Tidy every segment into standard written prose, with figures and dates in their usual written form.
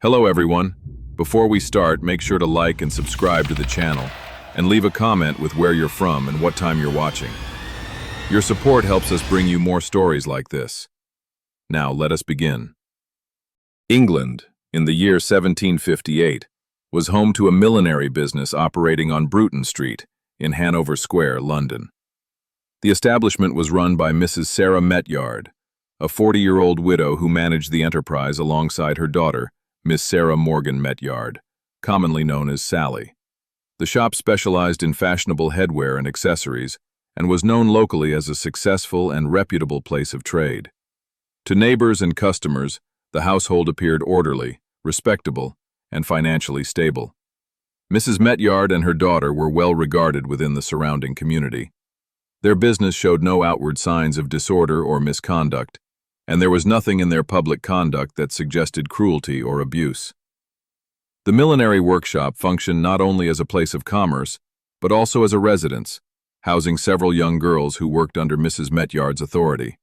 Hello everyone. Before we start, make sure to like and subscribe to the channel, and leave a comment with where you're from and what time you're watching. Your support helps us bring you more stories like this. Now let us begin. England, in the year 1758, was home to a millinery business operating on Bruton Street in Hanover Square, London. The establishment was run by Mrs. Sarah Metyard, a 40-year-old widow who managed the enterprise alongside her daughter, Miss Sarah Morgan Metyard, commonly known as Sally. The shop specialized in fashionable headwear and accessories and was known locally as a successful and reputable place of trade. To neighbors and customers, the household appeared orderly, respectable, and financially stable. Mrs. Metyard and her daughter were well regarded within the surrounding community. Their business showed no outward signs of disorder or misconduct, and there was nothing in their public conduct that suggested cruelty or abuse. The millinery workshop functioned not only as a place of commerce, but also as a residence, housing several young girls who worked under Mrs. Metyard's authority.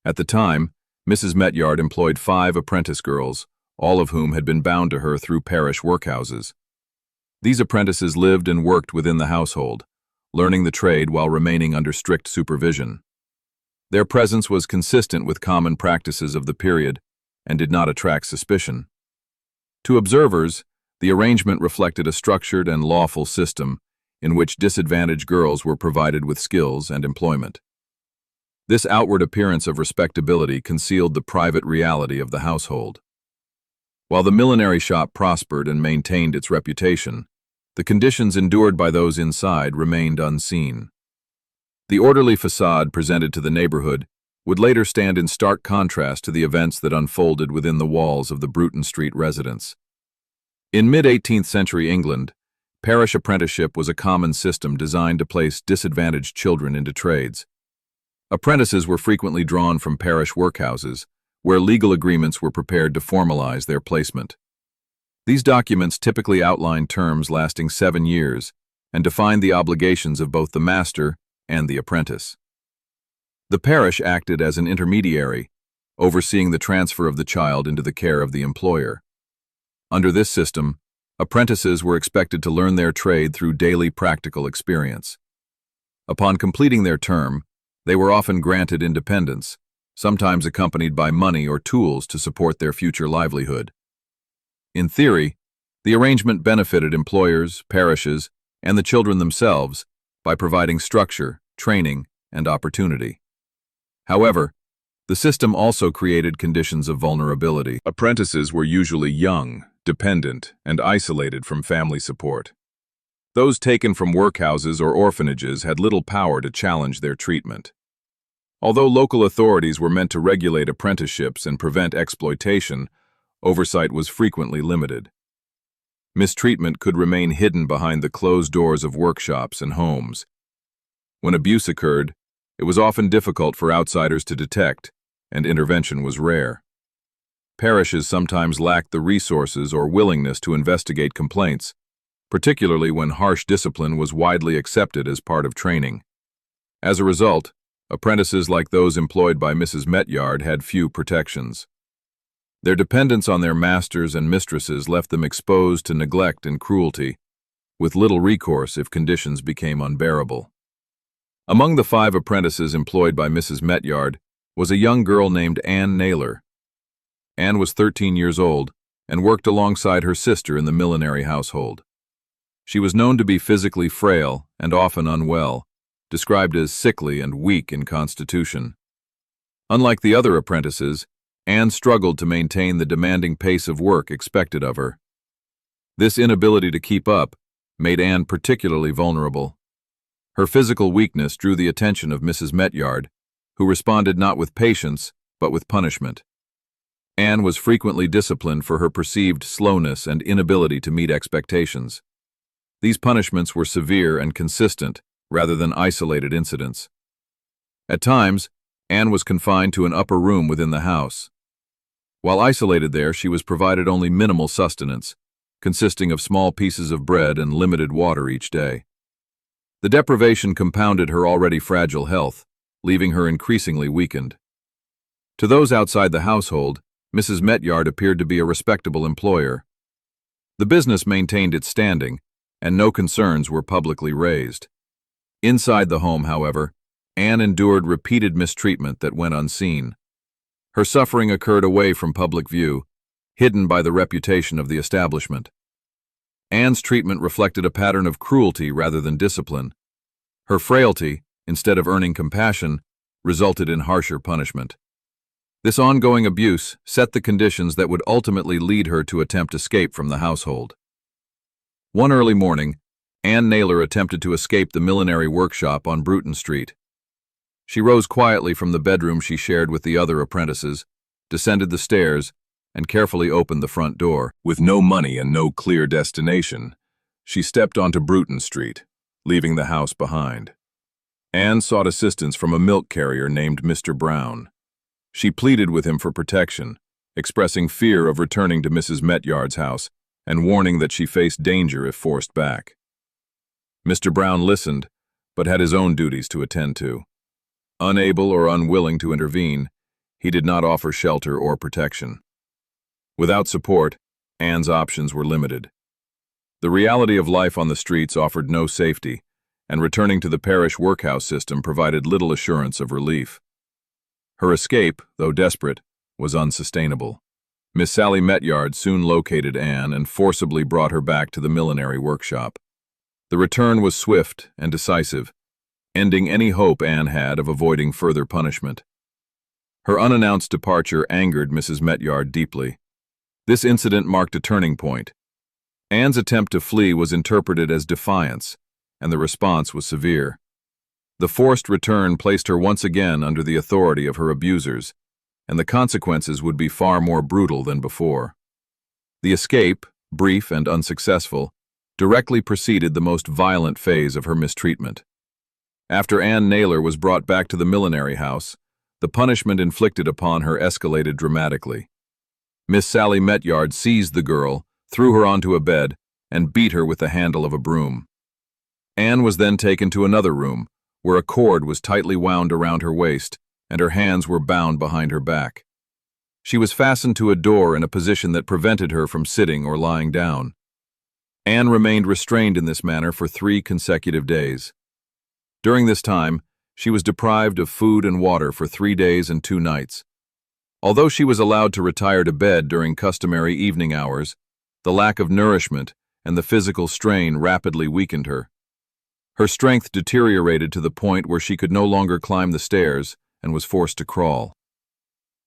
At the time, Mrs. Metyard employed 5 apprentice girls, all of whom had been bound to her through parish workhouses. These apprentices lived and worked within the household, learning the trade while remaining under strict supervision. Their presence was consistent with common practices of the period and did not attract suspicion. To observers, the arrangement reflected a structured and lawful system in which disadvantaged girls were provided with skills and employment. This outward appearance of respectability concealed the private reality of the household. While the millinery shop prospered and maintained its reputation, the conditions endured by those inside remained unseen. The orderly facade presented to the neighborhood would later stand in stark contrast to the events that unfolded within the walls of the Bruton Street residence. In mid-18th century England, parish apprenticeship was a common system designed to place disadvantaged children into trades. Apprentices were frequently drawn from parish workhouses, where legal agreements were prepared to formalize their placement. These documents typically outlined terms lasting 7 years and defined the obligations of both the master and the apprentice. The parish acted as an intermediary, overseeing the transfer of the child into the care of the employer. Under this system, apprentices were expected to learn their trade through daily practical experience. Upon completing their term, they were often granted independence, sometimes accompanied by money or tools to support their future livelihood. In theory, the arrangement benefited employers, parishes, and the children themselves by providing structure, training, and opportunity. However, the system also created conditions of vulnerability. Apprentices were usually young, dependent, and isolated from family support. Those taken from workhouses or orphanages had little power to challenge their treatment. Although local authorities were meant to regulate apprenticeships and prevent exploitation, oversight was frequently limited. Mistreatment could remain hidden behind the closed doors of workshops and homes. When abuse occurred, it was often difficult for outsiders to detect, and intervention was rare. Parishes sometimes lacked the resources or willingness to investigate complaints, particularly when harsh discipline was widely accepted as part of training. As a result, apprentices like those employed by Mrs. Metyard had few protections. Their dependence on their masters and mistresses left them exposed to neglect and cruelty, with little recourse if conditions became unbearable. Among the 5 apprentices employed by Mrs. Metyard was a young girl named Anne Naylor. Anne was 13 years old and worked alongside her sister in the millinery household. She was known to be physically frail and often unwell, described as sickly and weak in constitution. Unlike the other apprentices, Anne struggled to maintain the demanding pace of work expected of her. This inability to keep up made Anne particularly vulnerable. Her physical weakness drew the attention of Mrs. Metyard, who responded not with patience, but with punishment. Anne was frequently disciplined for her perceived slowness and inability to meet expectations. These punishments were severe and consistent, rather than isolated incidents. At times, Anne was confined to an upper room within the house. While isolated there, she was provided only minimal sustenance, consisting of small pieces of bread and limited water each day. The deprivation compounded her already fragile health, leaving her increasingly weakened. To those outside the household, Mrs. Metyard appeared to be a respectable employer. The business maintained its standing, and no concerns were publicly raised. Inside the home, however, Anne endured repeated mistreatment that went unseen. Her suffering occurred away from public view, hidden by the reputation of the establishment. Anne's treatment reflected a pattern of cruelty rather than discipline. Her frailty, instead of earning compassion, resulted in harsher punishment. This ongoing abuse set the conditions that would ultimately lead her to attempt escape from the household. One early morning, Anne Naylor attempted to escape the millinery workshop on Bruton Street. She rose quietly from the bedroom she shared with the other apprentices, descended the stairs, and carefully opened the front door. With no money and no clear destination, she stepped onto Bruton Street, leaving the house behind. Anne sought assistance from a milk carrier named Mr. Brown. She pleaded with him for protection, expressing fear of returning to Mrs. Metyard's house and warning that she faced danger if forced back. Mr. Brown listened, but had his own duties to attend to. Unable or unwilling to intervene, he did not offer shelter or protection. Without support, Anne's options were limited. The reality of life on the streets offered no safety, and returning to the parish workhouse system provided little assurance of relief. Her escape, though desperate, was unsustainable. Miss Sally Metyard soon located Anne and forcibly brought her back to the millinery workshop. The return was swift and decisive, ending any hope Anne had of avoiding further punishment. Her unannounced departure angered Mrs. Metyard deeply. This incident marked a turning point. Anne's attempt to flee was interpreted as defiance, and the response was severe. The forced return placed her once again under the authority of her abusers, and the consequences would be far more brutal than before. The escape, brief and unsuccessful, directly preceded the most violent phase of her mistreatment. After Anne Naylor was brought back to the millinery house, the punishment inflicted upon her escalated dramatically. Miss Sally Metyard seized the girl, threw her onto a bed, and beat her with the handle of a broom. Anne was then taken to another room, where a cord was tightly wound around her waist, and her hands were bound behind her back. She was fastened to a door in a position that prevented her from sitting or lying down. Anne remained restrained in this manner for 3 consecutive days. During this time, she was deprived of food and water for 3 days and 2 nights. Although she was allowed to retire to bed during customary evening hours, the lack of nourishment and the physical strain rapidly weakened her. Her strength deteriorated to the point where she could no longer climb the stairs and was forced to crawl.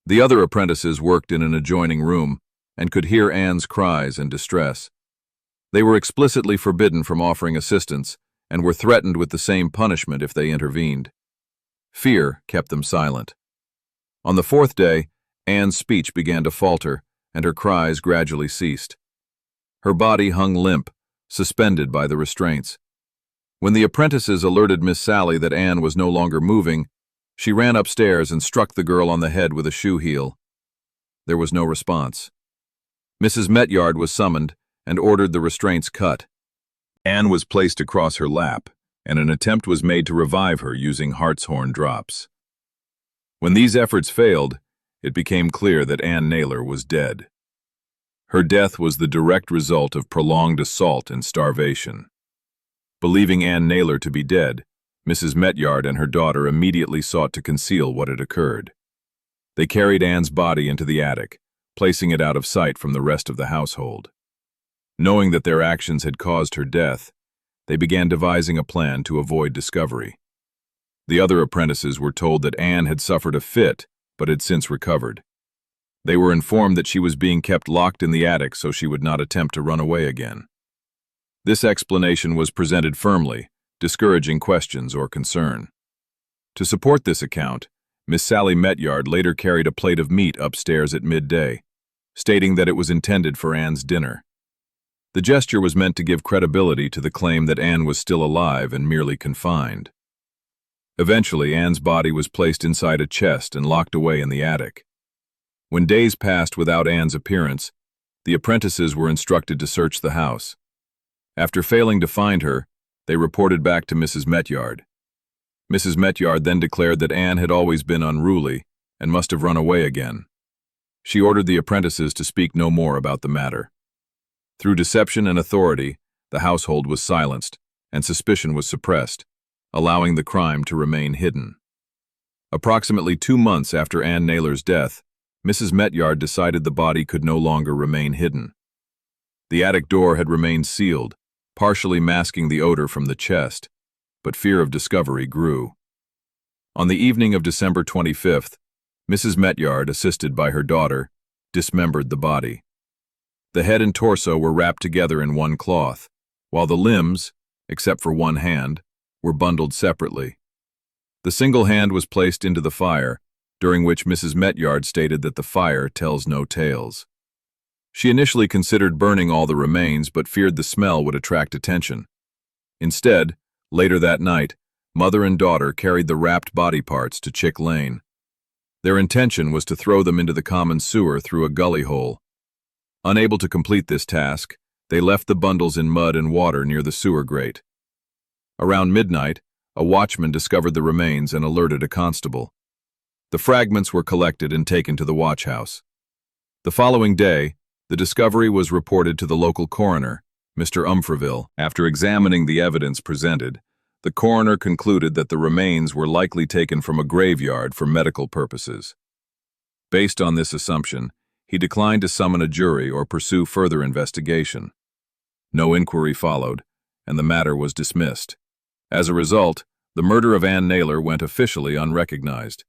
The other apprentices worked in an adjoining room and could hear Anne's cries and distress. They were explicitly forbidden from offering assistance and were threatened with the same punishment if they intervened. Fear kept them silent. On the 4th day, Anne's speech began to falter, and her cries gradually ceased. Her body hung limp, suspended by the restraints. When the apprentices alerted Miss Sally that Anne was no longer moving, she ran upstairs and struck the girl on the head with a shoe heel. There was no response. Mrs. Metyard was summoned and ordered the restraints cut. Anne was placed across her lap, and an attempt was made to revive her using hartshorn drops. When these efforts failed, it became clear that Anne Naylor was dead. Her death was the direct result of prolonged assault and starvation. Believing Anne Naylor to be dead, Mrs. Metyard and her daughter immediately sought to conceal what had occurred. They carried Anne's body into the attic, placing it out of sight from the rest of the household. Knowing that their actions had caused her death, they began devising a plan to avoid discovery. The other apprentices were told that Anne had suffered a fit, but had since recovered. They were informed that she was being kept locked in the attic so she would not attempt to run away again. This explanation was presented firmly, discouraging questions or concern. To support this account, Miss Sally Metyard later carried a plate of meat upstairs at midday, stating that it was intended for Anne's dinner. The gesture was meant to give credibility to the claim that Anne was still alive and merely confined. Eventually, Anne's body was placed inside a chest and locked away in the attic. When days passed without Anne's appearance, the apprentices were instructed to search the house. After failing to find her, they reported back to Mrs. Metyard. Mrs. Metyard then declared that Anne had always been unruly and must have run away again. She ordered the apprentices to speak no more about the matter. Through deception and authority, the household was silenced, and suspicion was suppressed, allowing the crime to remain hidden. Approximately 2 months after Anne Naylor's death, Mrs. Metyard decided the body could no longer remain hidden. The attic door had remained sealed, partially masking the odor from the chest, but fear of discovery grew. On the evening of December 25th, Mrs. Metyard, assisted by her daughter, dismembered the body. The head and torso were wrapped together in one cloth, while the limbs, except for one hand, were bundled separately. The single hand was placed into the fire, during which Mrs. Metyard stated that the fire tells no tales. She initially considered burning all the remains but feared the smell would attract attention. Instead, later that night, mother and daughter carried the wrapped body parts to Chick Lane. Their intention was to throw them into the common sewer through a gully hole. Unable to complete this task, they left the bundles in mud and water near the sewer grate. Around midnight, a watchman discovered the remains and alerted a constable. The fragments were collected and taken to the watch house. The following day, the discovery was reported to the local coroner, Mr. Umfreville. After examining the evidence presented, the coroner concluded that the remains were likely taken from a graveyard for medical purposes. Based on this assumption, he declined to summon a jury or pursue further investigation. No inquiry followed, and the matter was dismissed. As a result, the murder of Anne Naylor went officially unrecognized.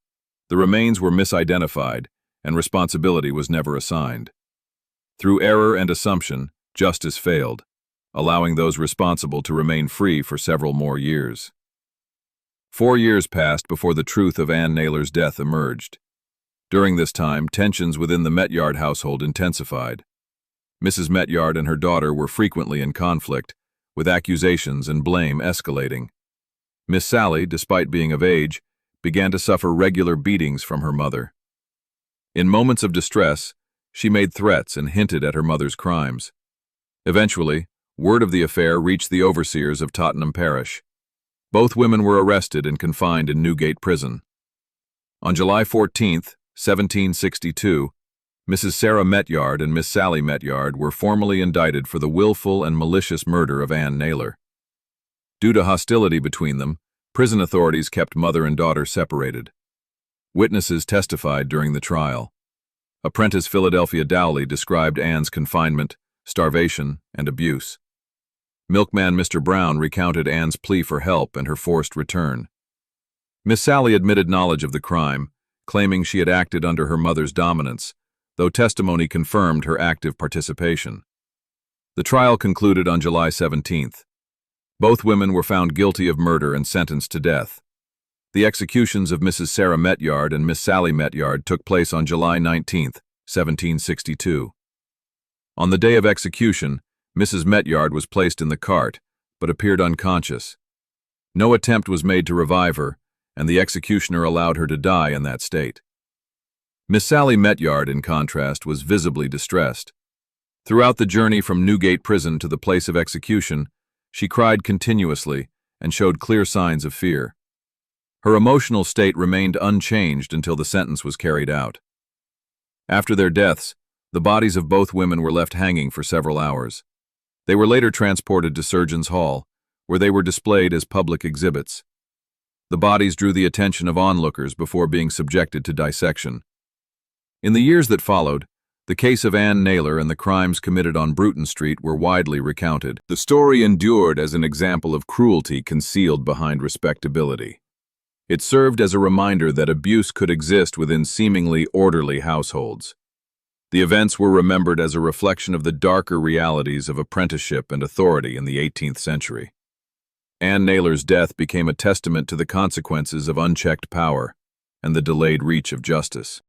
The remains were misidentified, and responsibility was never assigned. Through error and assumption, justice failed, allowing those responsible to remain free for several more years. 4 years passed before the truth of Anne Naylor's death emerged. During this time, tensions within the Metyard household intensified. Mrs. Metyard and her daughter were frequently in conflict, with accusations and blame escalating. Miss Sally, despite being of age, began to suffer regular beatings from her mother. In moments of distress, she made threats and hinted at her mother's crimes. Eventually, word of the affair reached the overseers of Tottenham Parish. Both women were arrested and confined in Newgate Prison. On July 14, 1762, Mrs. Sarah Metyard and Miss Sally Metyard were formally indicted for the willful and malicious murder of Anne Naylor. Due to hostility between them, prison authorities kept mother and daughter separated. Witnesses testified during the trial. Apprentice Philadelphia Dowley described Anne's confinement, starvation, and abuse. Milkman Mr. Brown recounted Anne's plea for help and her forced return. Miss Sally admitted knowledge of the crime, claiming she had acted under her mother's dominance, though testimony confirmed her active participation. The trial concluded on July 17th. Both women were found guilty of murder and sentenced to death. The executions of Mrs. Sarah Metyard and Miss Sally Metyard took place on July 19, 1762. On the day of execution, Mrs. Metyard was placed in the cart, but appeared unconscious. No attempt was made to revive her, and the executioner allowed her to die in that state. Miss Sally Metyard, in contrast, was visibly distressed. Throughout the journey from Newgate Prison to the place of execution, she cried continuously and showed clear signs of fear. Her emotional state remained unchanged until the sentence was carried out. After their deaths, the bodies of both women were left hanging for several hours. They were later transported to Surgeons' Hall, where they were displayed as public exhibits. The bodies drew the attention of onlookers before being subjected to dissection. In the years that followed, the case of Anne Naylor and the crimes committed on Bruton Street were widely recounted. The story endured as an example of cruelty concealed behind respectability. It served as a reminder that abuse could exist within seemingly orderly households. The events were remembered as a reflection of the darker realities of apprenticeship and authority in the 18th century. Anne Naylor's death became a testament to the consequences of unchecked power and the delayed reach of justice.